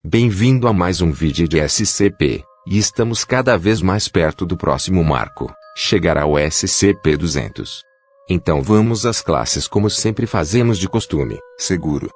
Bem-vindo a mais um vídeo de SCP, e estamos cada vez mais perto do próximo marco, chegar ao SCP-200. Então vamos às classes como sempre fazemos de costume. Seguro.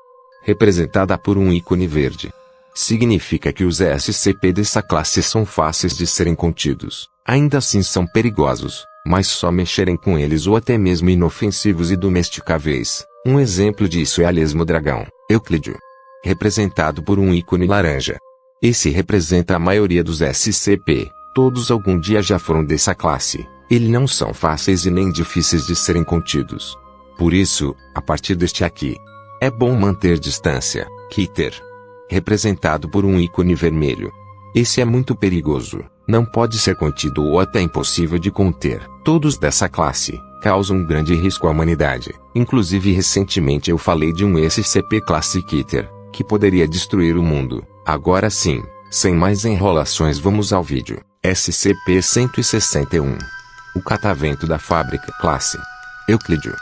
Representada por um ícone verde. Significa que os SCP dessa classe são fáceis de serem contidos. Ainda assim são perigosos, mas só mexerem com eles ou até mesmo inofensivos e domesticáveis. Um exemplo disso é a lesmo dragão, Euclídeo, representado por um ícone laranja. Esse representa a maioria dos SCP, todos algum dia já foram dessa classe. Eles não são fáceis e nem difíceis de serem contidos. Por isso, a partir deste aqui, é bom manter distância. Keter, representado por um ícone vermelho. Esse é muito perigoso, não pode ser contido ou até impossível de conter. Todos dessa classe causam um grande risco à humanidade. Inclusive recentemente eu falei de um SCP classe Keter, que poderia destruir o mundo. Agora sim, sem mais enrolações vamos ao vídeo. SCP-161. O catavento da fábrica classe Euclídeo.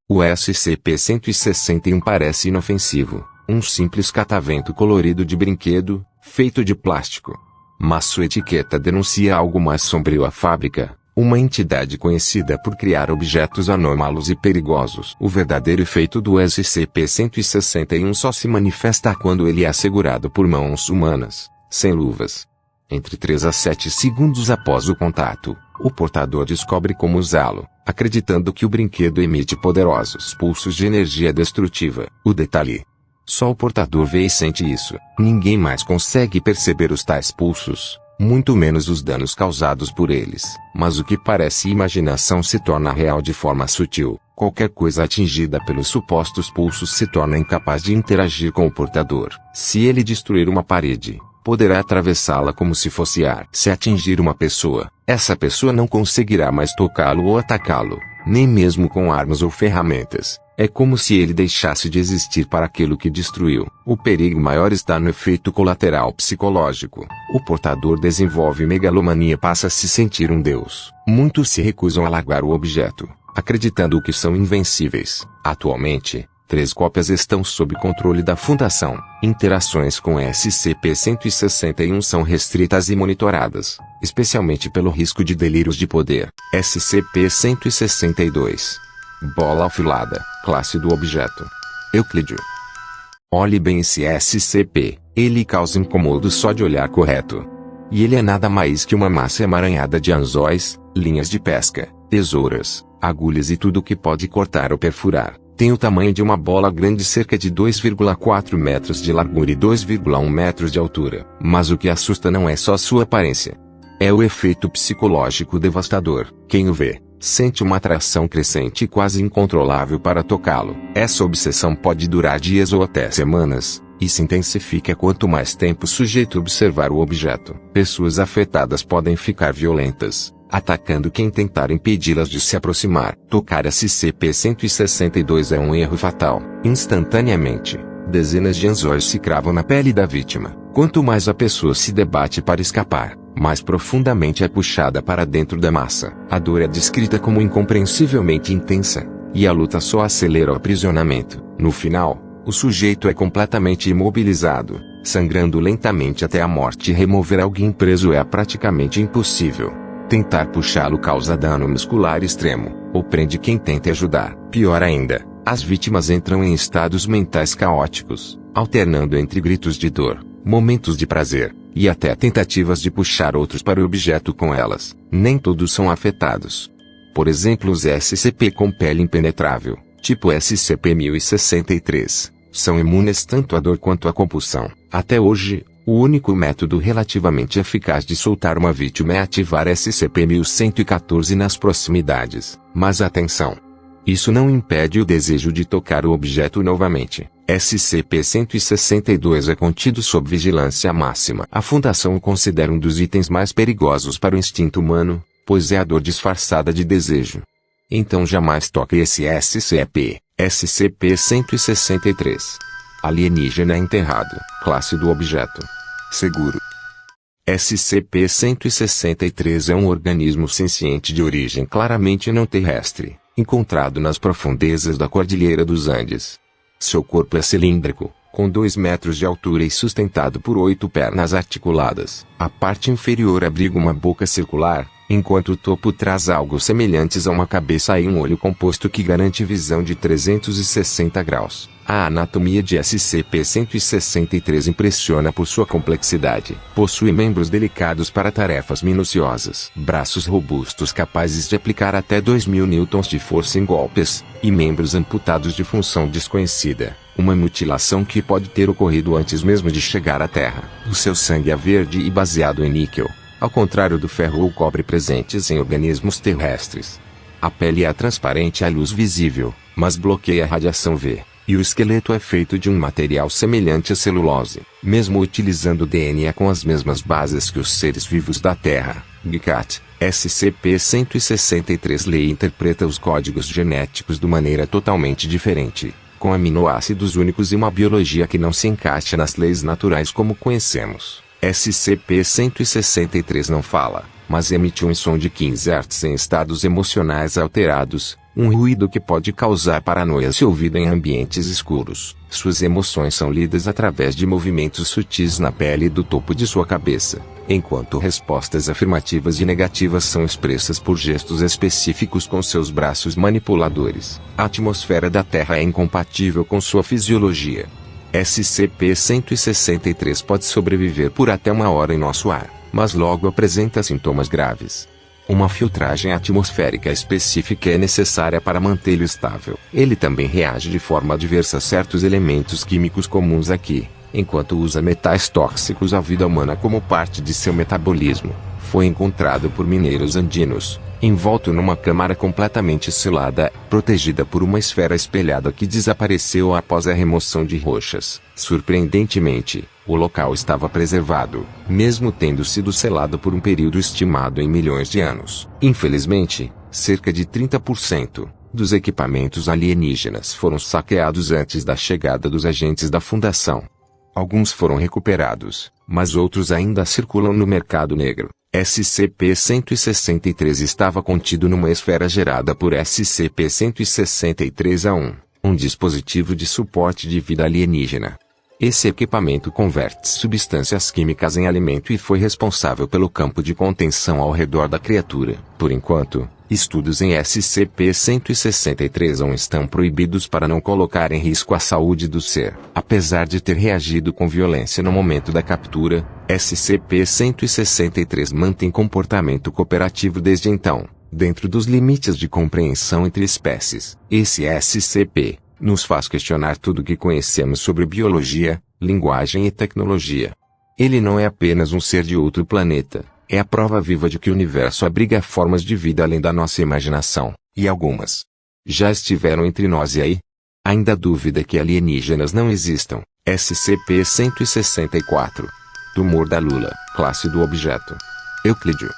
O SCP-161 parece inofensivo, um simples catavento colorido de brinquedo, feito de plástico. Mas sua etiqueta denuncia algo mais sombrio: a fábrica, uma entidade conhecida por criar objetos anômalos e perigosos. O verdadeiro efeito do SCP-161 só se manifesta quando ele é segurado por mãos humanas, sem luvas. Entre 3 a 7 segundos após o contato, o portador descobre como usá-lo, acreditando que o brinquedo emite poderosos pulsos de energia destrutiva. O detalhe: só o portador vê e sente isso. Ninguém mais consegue perceber os tais pulsos, muito menos os danos causados por eles. Mas o que parece imaginação se torna real de forma sutil. Qualquer coisa atingida pelos supostos pulsos se torna incapaz de interagir com o portador. Se ele destruir uma parede, poderá atravessá-la como se fosse ar. Se atingir uma pessoa, essa pessoa não conseguirá mais tocá-lo ou atacá-lo, nem mesmo com armas ou ferramentas. É como se ele deixasse de existir para aquilo que destruiu. O perigo maior está no efeito colateral psicológico. O portador desenvolve megalomania e passa a se sentir um deus. Muitos se recusam a largar o objeto, acreditando que são invencíveis. Atualmente, 3 cópias estão sob controle da Fundação. Interações com SCP-161 são restritas e monitoradas, especialmente pelo risco de delírios de poder. SCP-162. Bola afilada, classe do objeto Euclídeo. Olhe bem esse SCP, ele causa incômodo só de olhar correto. E ele é nada mais que uma massa emaranhada de anzóis, linhas de pesca, tesouras, agulhas e tudo que pode cortar ou perfurar. Tem o tamanho de uma bola grande, cerca de 2,4 metros de largura e 2,1 metros de altura. Mas o que assusta não é só sua aparência. É o efeito psicológico devastador. Quem o vê, sente uma atração crescente e quase incontrolável para tocá-lo. Essa obsessão pode durar dias ou até semanas, e se intensifica quanto mais tempo o sujeito observar o objeto. Pessoas afetadas podem ficar violentas, atacando quem tentar impedi-las de se aproximar. Tocar SCP-162 é um erro fatal. Instantaneamente, dezenas de anzóis se cravam na pele da vítima. Quanto mais a pessoa se debate para escapar, mais profundamente é puxada para dentro da massa. A dor é descrita como incompreensivelmente intensa, e a luta só acelera o aprisionamento. No final, o sujeito é completamente imobilizado, sangrando lentamente até a morte. Remover alguém preso é praticamente impossível. Tentar puxá-lo causa dano muscular extremo, ou prende quem tenta ajudar. Pior ainda, as vítimas entram em estados mentais caóticos, alternando entre gritos de dor, momentos de prazer, e até tentativas de puxar outros para o objeto com elas. Nem todos são afetados. Por exemplo, os SCP com pele impenetrável, tipo SCP-1063, são imunes tanto à dor quanto à compulsão. Até hoje, o único método relativamente eficaz de soltar uma vítima é ativar SCP-1114 nas proximidades. Mas atenção! Isso não impede o desejo de tocar o objeto novamente. SCP-162 é contido sob vigilância máxima. A Fundação o considera um dos itens mais perigosos para o instinto humano, pois é a dor disfarçada de desejo. Então jamais toque esse SCP. SCP-163. Alienígena enterrado, classe do objeto seguro. SCP-163 é um organismo senciente de origem claramente não terrestre, encontrado nas profundezas da Cordilheira dos Andes. Seu corpo é cilíndrico, com 2 metros de altura e sustentado por 8 pernas articuladas. A parte inferior abriga uma boca circular, enquanto o topo traz algo semelhantes a uma cabeça e um olho composto que garante visão de 360 graus. A anatomia de SCP-163 impressiona por sua complexidade. Possui membros delicados para tarefas minuciosas, braços robustos capazes de aplicar até 2.000 newtons de força em golpes, e membros amputados de função desconhecida. Uma mutilação que pode ter ocorrido antes mesmo de chegar à Terra. O seu sangue é verde e baseado em níquel, ao contrário do ferro ou cobre presentes em organismos terrestres. A pele é transparente à luz visível, mas bloqueia a radiação V. E o esqueleto é feito de um material semelhante à celulose, mesmo utilizando DNA com as mesmas bases que os seres vivos da Terra. GCAT, SCP-163 lei interpreta os códigos genéticos de maneira totalmente diferente, com aminoácidos únicos e uma biologia que não se encaixa nas leis naturais como conhecemos. SCP-163 não fala, mas emite um som de 15 Hz em estados emocionais alterados, um ruído que pode causar paranoia se ouvido em ambientes escuros. Suas emoções são lidas através de movimentos sutis na pele do topo de sua cabeça, enquanto respostas afirmativas e negativas são expressas por gestos específicos com seus braços manipuladores. A atmosfera da Terra é incompatível com sua fisiologia. SCP-163 pode sobreviver por até 1 hora em nosso ar, mas logo apresenta sintomas graves. Uma filtragem atmosférica específica é necessária para mantê-lo estável. Ele também reage de forma adversa a certos elementos químicos comuns aqui, enquanto usa metais tóxicos à vida humana como parte de seu metabolismo. Foi encontrado por mineiros andinos, envolto numa câmara completamente selada, protegida por uma esfera espelhada que desapareceu após a remoção de rochas. Surpreendentemente, o local estava preservado, mesmo tendo sido selado por um período estimado em milhões de anos. Infelizmente, cerca de 30% dos equipamentos alienígenas foram saqueados antes da chegada dos agentes da Fundação. Alguns foram recuperados, mas outros ainda circulam no mercado negro. SCP-163 estava contido numa esfera gerada por SCP-163-A1, um dispositivo de suporte de vida alienígena. Esse equipamento converte substâncias químicas em alimento e foi responsável pelo campo de contenção ao redor da criatura. Por enquanto, estudos em SCP-163-A1 estão proibidos para não colocar em risco a saúde do ser. Apesar de ter reagido com violência no momento da captura, SCP-163 mantém comportamento cooperativo desde então, dentro dos limites de compreensão entre espécies. Esse SCP nos faz questionar tudo o que conhecemos sobre biologia, linguagem e tecnologia. Ele não é apenas um ser de outro planeta, é a prova viva de que o universo abriga formas de vida além da nossa imaginação, e algumas já estiveram entre nós e aí. Ainda há dúvida que alienígenas não existam. SCP-164. Tumor da lula, classe do objeto. Euclídeo.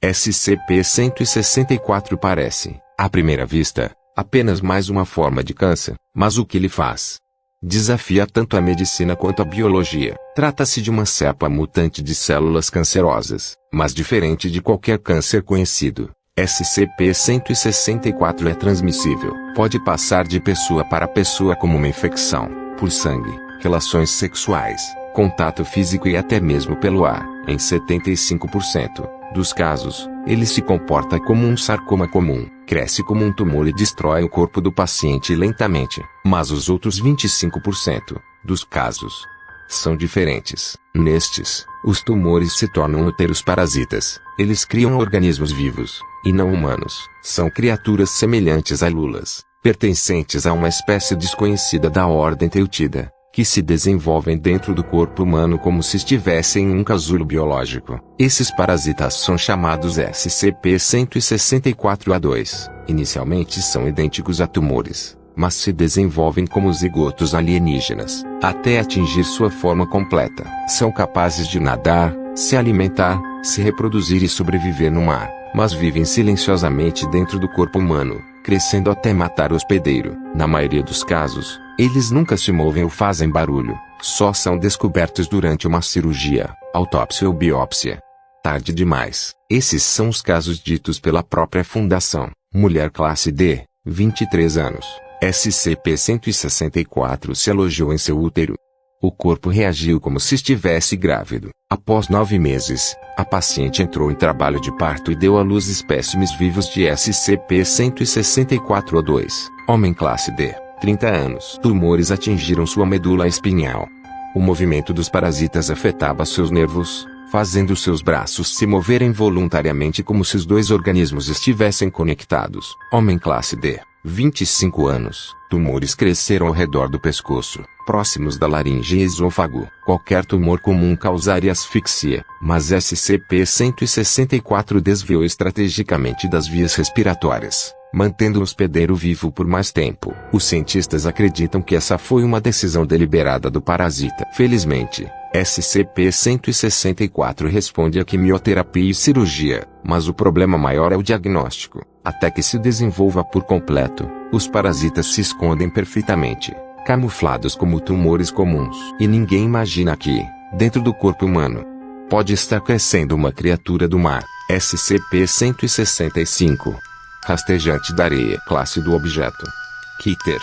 SCP-164 parece, à primeira vista, apenas mais uma forma de câncer, mas o que ele faz desafia tanto a medicina quanto a biologia. Trata-se de uma cepa mutante de células cancerosas, mas diferente de qualquer câncer conhecido. SCP-164 é transmissível. Pode passar de pessoa para pessoa como uma infecção, por sangue, relações sexuais, contato físico e até mesmo pelo ar. Em 75% dos casos, ele se comporta como um sarcoma comum, cresce como um tumor e destrói o corpo do paciente lentamente. Mas os outros 25% dos casos são diferentes. Nestes, os tumores se tornam úteros parasitas. Eles criam organismos vivos, e não humanos. São criaturas semelhantes a lulas, pertencentes a uma espécie desconhecida da ordem Teutida, que se desenvolvem dentro do corpo humano como se estivessem em um casulo biológico. Esses parasitas são chamados SCP-164-A2. Inicialmente são idênticos a tumores, mas se desenvolvem como zigotos alienígenas, até atingir sua forma completa. São capazes de nadar, se alimentar, se reproduzir e sobreviver no mar, mas vivem silenciosamente dentro do corpo humano, crescendo até matar o hospedeiro. Na maioria dos casos, eles nunca se movem ou fazem barulho, só são descobertos durante uma cirurgia, autópsia ou biópsia. Tarde demais. Esses são os casos ditos pela própria Fundação. Mulher classe D, 23 anos. SCP-164 se alojou em seu útero. O corpo reagiu como se estivesse grávido. Após 9 meses, a paciente entrou em trabalho de parto e deu à luz espécimes vivos de SCP-164-O2. Homem classe D, 30 anos. Tumores atingiram sua medula espinhal. O movimento dos parasitas afetava seus nervos, fazendo seus braços se moverem voluntariamente como se os dois organismos estivessem conectados. Homem classe D, 25 anos. Tumores cresceram ao redor do pescoço, próximos da laringe e esôfago. Qualquer tumor comum causaria asfixia, mas SCP-164 desviou estrategicamente das vias respiratórias, mantendo o hospedeiro vivo por mais tempo. Os cientistas acreditam que essa foi uma decisão deliberada do parasita. Felizmente, SCP-164 responde a quimioterapia e cirurgia, mas o problema maior é o diagnóstico. Até que se desenvolva por completo, os parasitas se escondem perfeitamente, camuflados como tumores comuns. E ninguém imagina que, dentro do corpo humano, pode estar crescendo uma criatura do mar. SCP-165. Rastejante da areia. Classe do objeto: Kiter.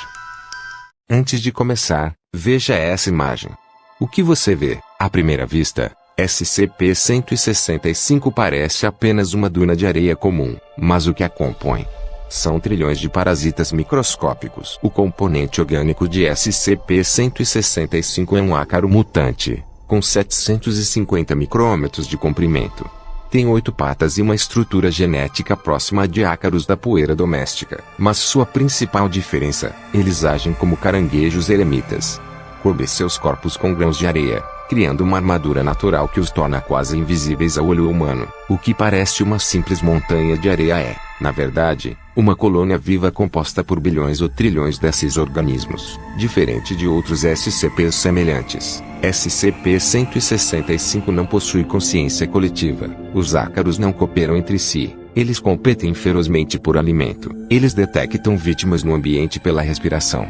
Antes de começar, veja essa imagem. O que você vê, à primeira vista? SCP-165 parece apenas uma duna de areia comum, mas o que a compõe? São trilhões de parasitas microscópicos. O componente orgânico de SCP-165 é um ácaro mutante, com 750 micrômetros de comprimento. Tem 8 patas e uma estrutura genética próxima de ácaros da poeira doméstica. Mas sua principal diferença, eles agem como caranguejos eremitas. Cobre seus corpos com grãos de areia, criando uma armadura natural que os torna quase invisíveis ao olho humano. O que parece uma simples montanha de areia é, na verdade, uma colônia viva composta por bilhões ou trilhões desses organismos. Diferente de outros SCPs semelhantes, SCP-165 não possui consciência coletiva. Os ácaros não cooperam entre si. Eles competem ferozmente por alimento. Eles detectam vítimas no ambiente pela respiração.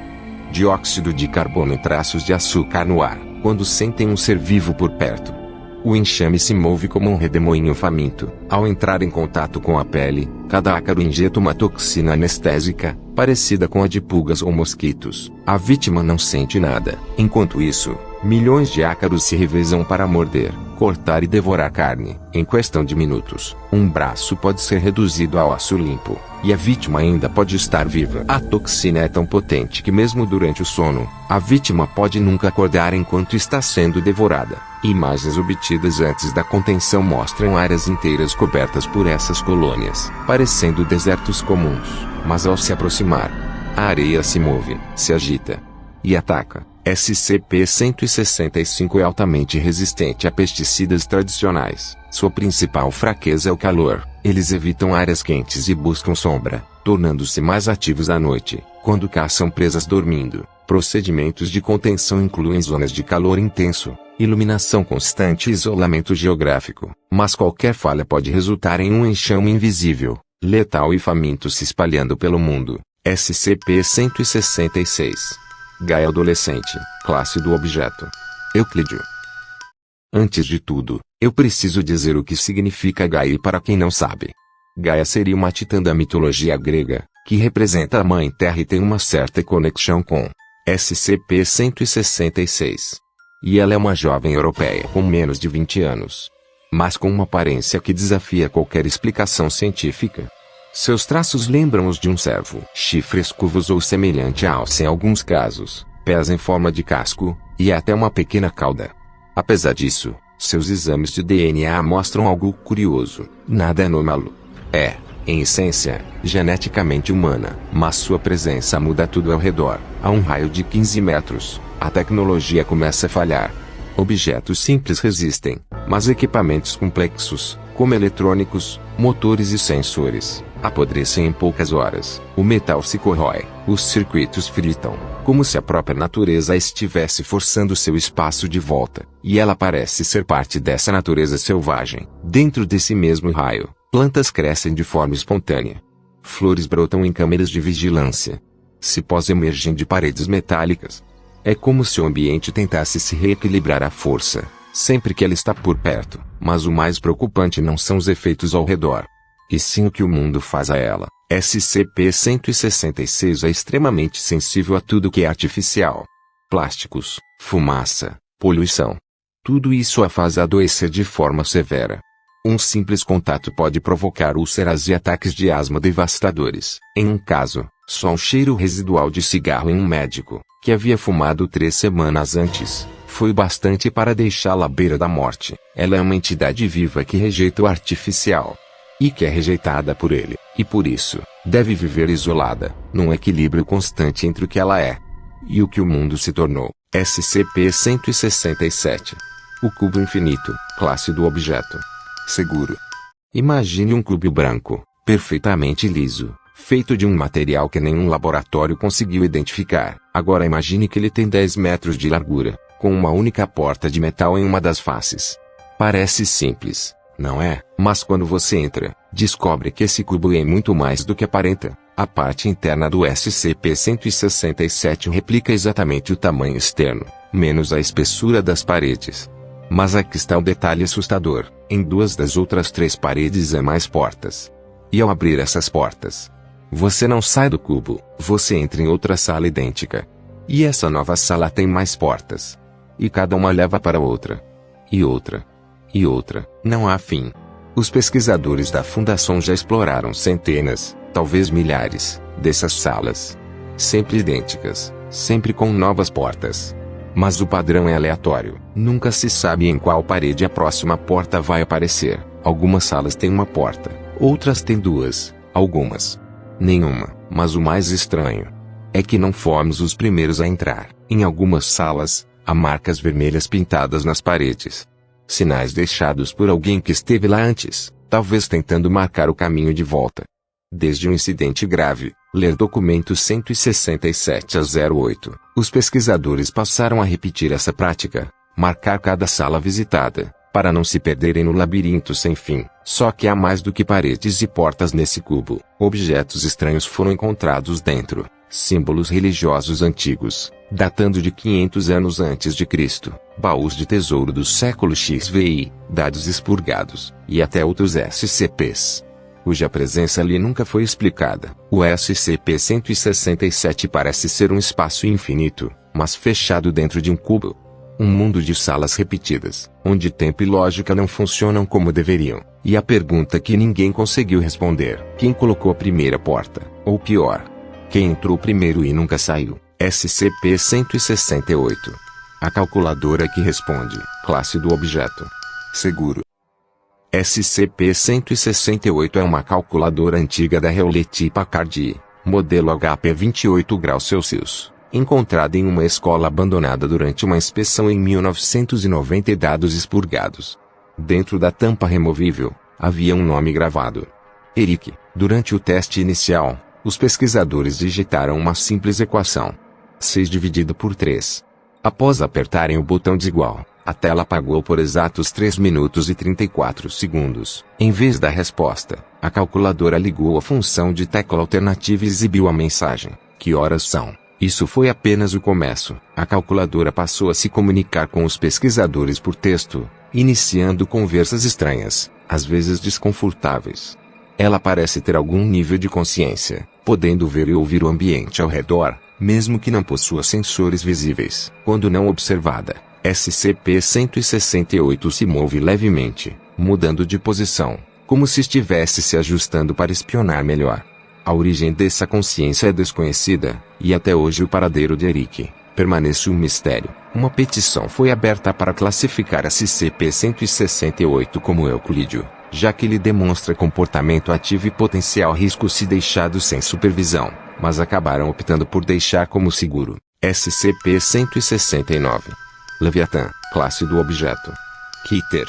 Dióxido de carbono e traços de açúcar no ar, quando sentem um ser vivo por perto. O enxame se move como um redemoinho faminto. Ao entrar em contato com a pele, cada ácaro injeta uma toxina anestésica, parecida com a de pulgas ou mosquitos. A vítima não sente nada. Enquanto isso, milhões de ácaros se revezam para morder, cortar e devorar carne. Em questão de minutos, um braço pode ser reduzido a osso limpo, e a vítima ainda pode estar viva. A toxina é tão potente que mesmo durante o sono, a vítima pode nunca acordar enquanto está sendo devorada. Imagens obtidas antes da contenção mostram áreas inteiras cobertas por essas colônias, parecendo desertos comuns. Mas ao se aproximar, a areia se move, se agita e ataca. SCP-165 é altamente resistente a pesticidas tradicionais. Sua principal fraqueza é o calor. Eles evitam áreas quentes e buscam sombra, tornando-se mais ativos à noite, quando caçam presas dormindo. Procedimentos de contenção incluem zonas de calor intenso, iluminação constante e isolamento geográfico. Mas qualquer falha pode resultar em um enxame invisível, letal e faminto se espalhando pelo mundo. SCP-166. Gaia adolescente. Classe do objeto: Euclídeo. Antes de tudo, eu preciso dizer o que significa Gaia para quem não sabe. Gaia seria uma titã da mitologia grega, que representa a Mãe Terra e tem uma certa conexão com SCP-166. E ela é uma jovem europeia com menos de 20 anos, mas com uma aparência que desafia qualquer explicação científica. Seus traços lembram os de um cervo, chifres curvos ou semelhante a alce em alguns casos, pés em forma de casco, e até uma pequena cauda. Apesar disso, seus exames de DNA mostram algo curioso: nada anômalo. É, em essência, geneticamente humana, mas sua presença muda tudo ao redor. A um raio de 15 metros, a tecnologia começa a falhar. Objetos simples resistem, mas equipamentos complexos, como eletrônicos, motores e sensores, apodrecem em poucas horas. O metal se corrói, os circuitos fritam, como se a própria natureza estivesse forçando seu espaço de volta. E ela parece ser parte dessa natureza selvagem. Dentro desse mesmo raio, plantas crescem de forma espontânea. Flores brotam em câmeras de vigilância. Cipós emergem de paredes metálicas. É como se o ambiente tentasse se reequilibrar à força, sempre que ela está por perto. Mas o mais preocupante não são os efeitos ao redor, e sim o que o mundo faz a ela. SCP-166 é extremamente sensível a tudo que é artificial. Plásticos, fumaça, poluição. Tudo isso a faz adoecer de forma severa. Um simples contato pode provocar úlceras e ataques de asma devastadores. Em um caso, só um cheiro residual de cigarro em um médico, que havia fumado 3 semanas antes, foi bastante para deixá-la à beira da morte. Ela é uma entidade viva que rejeita o artificial. E que é rejeitada por ele, e por isso, deve viver isolada, num equilíbrio constante entre o que ela é e o que o mundo se tornou. SCP-167. O cubo infinito, classe do objeto. Seguro. Imagine um cubo branco, perfeitamente liso, feito de um material que nenhum laboratório conseguiu identificar. Agora imagine que ele tem 10 metros de largura, com uma única porta de metal em uma das faces. Parece simples, não é? Mas quando você entra, descobre que esse cubo é muito mais do que aparenta. A parte interna do SCP-167 replica exatamente o tamanho externo, menos a espessura das paredes. Mas aqui está o detalhe assustador: em 2 das outras 3 paredes há mais portas. E ao abrir essas portas, você não sai do cubo, você entra em outra sala idêntica. E essa nova sala tem mais portas. E cada uma leva para outra. E outra. E outra. Não há fim. Os pesquisadores da Fundação já exploraram centenas, talvez milhares, dessas salas. Sempre idênticas, sempre com novas portas. Mas o padrão é aleatório. Nunca se sabe em qual parede a próxima porta vai aparecer. Algumas salas têm uma porta, outras têm 2, algumas nenhuma. Mas o mais estranho é que não fomos os primeiros a entrar. Em algumas salas, há marcas vermelhas pintadas nas paredes. Sinais deixados por alguém que esteve lá antes, talvez tentando marcar o caminho de volta. Desde um incidente grave, ler documento 167-08, os pesquisadores passaram a repetir essa prática, marcar cada sala visitada, para não se perderem no labirinto sem fim. Só que há mais do que paredes e portas nesse cubo. Objetos estranhos foram encontrados dentro, símbolos religiosos antigos, datando de 500 anos antes de Cristo, baús de tesouro do século XVI, dados expurgados, e até outros SCPs, cuja presença ali nunca foi explicada. O SCP-167 parece ser um espaço infinito, mas fechado dentro de um cubo. Um mundo de salas repetidas, onde tempo e lógica não funcionam como deveriam. E a pergunta que ninguém conseguiu responder: quem colocou a primeira porta? Ou pior, quem entrou primeiro e nunca saiu? SCP-168. A calculadora que responde, classe do objeto. Seguro. SCP-168 é uma calculadora antiga da Hewlett-Packard, modelo HP 28 graus Celsius, encontrada em uma escola abandonada durante uma inspeção em 1990 e dados expurgados. Dentro da tampa removível, havia um nome gravado: Eric. Durante o teste inicial, os pesquisadores digitaram uma simples equação: 6 dividido por 3. Após apertarem o botão desigual, a tela apagou por exatos 3 minutos e 34 segundos. Em vez da resposta, a calculadora ligou a função de tecla alternativa e exibiu a mensagem: que horas são? Isso foi apenas o começo. A calculadora passou a se comunicar com os pesquisadores por texto, iniciando conversas estranhas, às vezes desconfortáveis. Ela parece ter algum nível de consciência, podendo ver e ouvir o ambiente ao redor, mesmo que não possua sensores visíveis. Quando não observada, SCP-168 se move levemente, mudando de posição, como se estivesse se ajustando para espionar melhor. A origem dessa consciência é desconhecida, e até hoje o paradeiro de Eric permanece um mistério. Uma petição foi aberta para classificar SCP-168 como euclídeo, já que ele demonstra comportamento ativo e potencial risco se deixado sem supervisão, mas acabaram optando por deixar como seguro. SCP-169. Leviatã, classe do objeto. Keter.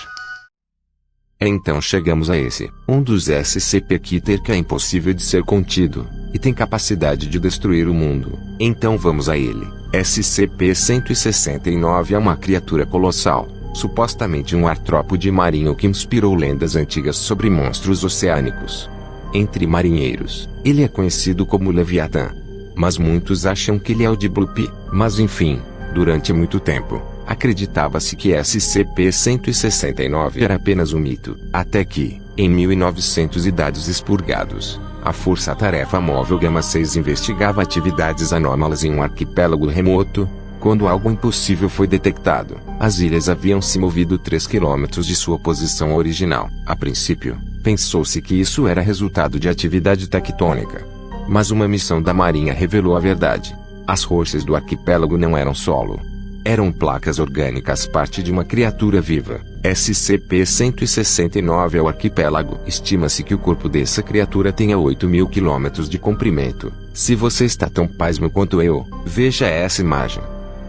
Então chegamos a esse, um dos SCP-Keter que é impossível de ser contido, e tem capacidade de destruir o mundo. Então vamos a ele. SCP-169 é uma criatura colossal, supostamente um artrópode marinho que inspirou lendas antigas sobre monstros oceânicos. Entre marinheiros, ele é conhecido como Leviatã. Mas muitos acham que ele é o de Bloop. Mas enfim, durante muito tempo, acreditava-se que SCP-169 era apenas um mito, até que, em 1900 e dados expurgados, A Força-Tarefa Móvel Gama 6 investigava atividades anômalas em um arquipélago remoto. Quando algo impossível foi detectado, as ilhas haviam se movido 3 quilômetros de sua posição original. A princípio, pensou-se que isso era resultado de atividade tectônica. Mas uma missão da Marinha revelou a verdade. As rochas do arquipélago não eram solo. Eram placas orgânicas, parte de uma criatura viva. SCP-169 é o arquipélago. Estima-se que o corpo dessa criatura tenha 8.000 quilômetros de comprimento. Se você está tão pasmo quanto eu, veja essa imagem.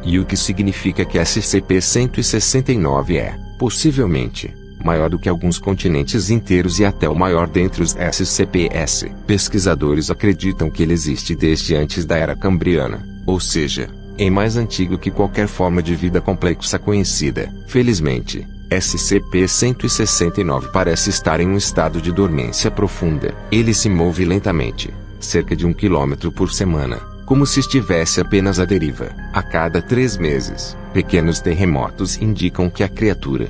E o que significa que SCP-169 é, possivelmente, maior do que alguns continentes inteiros e até o maior dentre os SCPs. Pesquisadores acreditam que ele existe desde antes da Era Cambriana, ou seja, é mais antigo que qualquer forma de vida complexa conhecida. Felizmente, SCP-169 parece estar em um estado de dormência profunda. Ele se move lentamente, cerca de 1 quilômetro por semana, como se estivesse apenas à deriva. A cada 3 meses, pequenos terremotos indicam que a criatura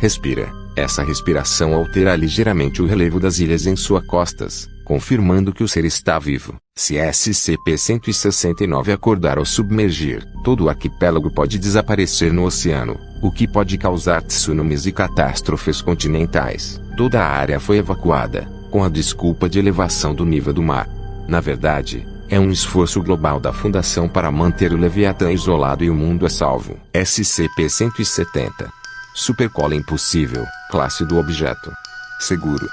respira. Essa respiração altera ligeiramente o relevo das ilhas em suas costas, confirmando que o ser está vivo. Se SCP-169 acordar ou submergir, todo o arquipélago pode desaparecer no oceano, o que pode causar tsunamis e catástrofes continentais. Toda a área foi evacuada, com a desculpa de elevação do nível do mar. Na verdade, é um esforço global da Fundação para manter o Leviatã isolado e o mundo a salvo. SCP-170. Supercola impossível, classe do objeto seguro.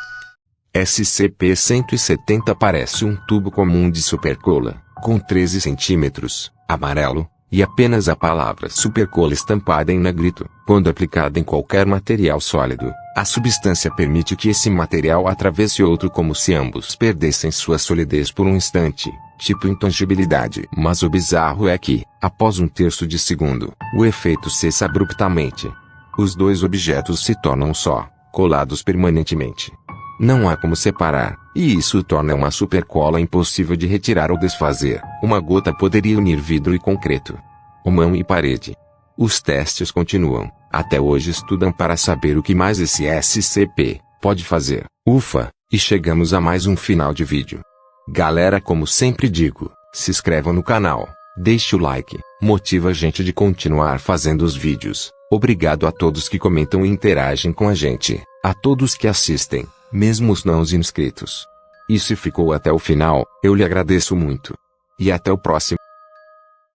SCP-170 parece um tubo comum de supercola, com 13 centímetros, amarelo, e apenas a palavra supercola estampada em negrito. Quando aplicada em qualquer material sólido, a substância permite que esse material atravesse outro como se ambos perdessem sua solidez por um instante, tipo intangibilidade. Mas o bizarro é que, após 1/3 de segundo, o efeito cessa abruptamente. Os dois objetos se tornam só, colados permanentemente. Não há como separar, e isso torna uma supercola impossível de retirar ou desfazer. Uma gota poderia unir vidro e concreto, mão e parede. Os testes continuam. Até hoje estudam para saber o que mais esse SCP pode fazer. Ufa, e chegamos a mais um final de vídeo. Galera, como sempre digo, se inscrevam no canal, deixe o like, motiva a gente de continuar fazendo os vídeos. Obrigado a todos que comentam e interagem com a gente, a todos que assistem, mesmo os não inscritos. E se ficou até o final, eu lhe agradeço muito. E até o próximo.